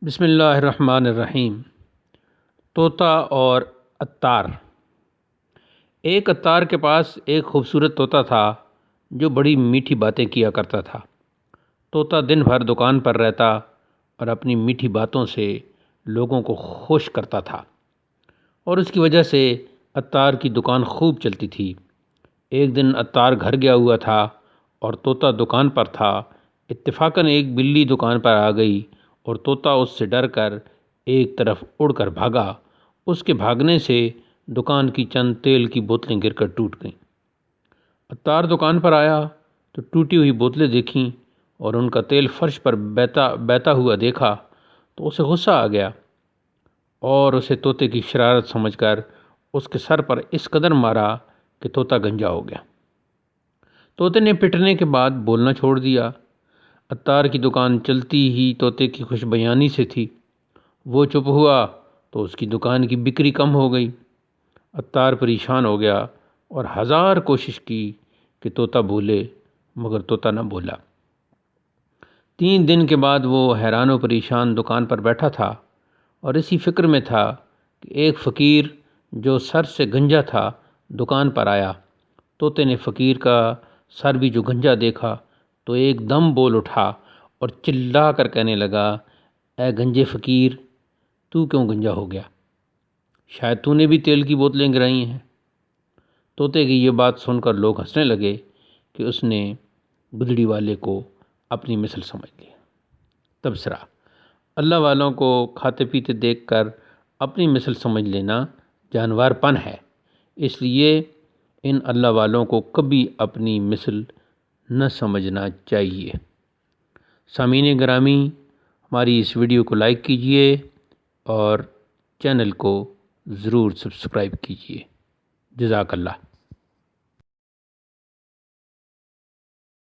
بسم اللہ الرحمن الرحیم۔ طوطا اور عطار۔ ایک عطار کے پاس ایک خوبصورت طوطا تھا جو بڑی میٹھی باتیں کیا کرتا تھا۔ طوطا دن بھر دکان پر رہتا اور اپنی میٹھی باتوں سے لوگوں کو خوش کرتا تھا، اور اس کی وجہ سے عطار کی دکان خوب چلتی تھی۔ ایک دن عطار گھر گیا ہوا تھا اور طوطا دکان پر تھا۔ اتفاقاً ایک بلی دکان پر آ گئی اور طوطا اس سے ڈر کر ایک طرف اڑ کر بھاگا۔ اس کے بھاگنے سے دکان کی چند تیل کی بوتلیں گر کر ٹوٹ گئیں۔ عطار دکان پر آیا تو ٹوٹی ہوئی بوتلیں دیکھیں اور ان کا تیل فرش پر بہتا ہوا دیکھا تو اسے غصہ آ گیا اور اسے طوطے کی شرارت سمجھ کر اس کے سر پر اس قدر مارا کہ طوطا گنجا ہو گیا۔ طوطے نے پٹنے کے بعد بولنا چھوڑ دیا۔ عطار کی دکان چلتی ہی طوطے کی خوش بیانی سے تھی۔ وہ چپ ہوا تو اس کی دکان کی بکری کم ہو گئی۔ عطار پریشان ہو گیا اور ہزار کوشش کی کہ طوطا بولے، مگر طوطا نہ بولا۔ 3 دن کے بعد وہ حیران و پریشان دکان پر بیٹھا تھا اور اسی فکر میں تھا کہ ایک فقیر جو سر سے گنجا تھا دکان پر آیا۔ طوطے نے فقیر کا سر بھی جو گنجا دیکھا تو ایک دم بول اٹھا اور چلا کر کہنے لگا، اے گنجے فقیر، تو کیوں گنجا ہو گیا؟ شاید تو نے بھی تیل کی بوتلیں گرائی ہیں۔ طوطے کی یہ بات سن کر لوگ ہنسنے لگے کہ اس نے گدڑی والے کو اپنی مثل سمجھ لیا۔ تبصرہ: اللہ والوں کو کھاتے پیتے دیکھ کر اپنی مثل سمجھ لینا جانور پن ہے، اس لیے ان اللہ والوں کو کبھی اپنی مثل نہ سمجھنا چاہیے۔ سامعین گرامی، ہماری اس ویڈیو کو لائک کیجیے اور چینل کو ضرور سبسکرائب کیجیے۔ جزاک اللہ۔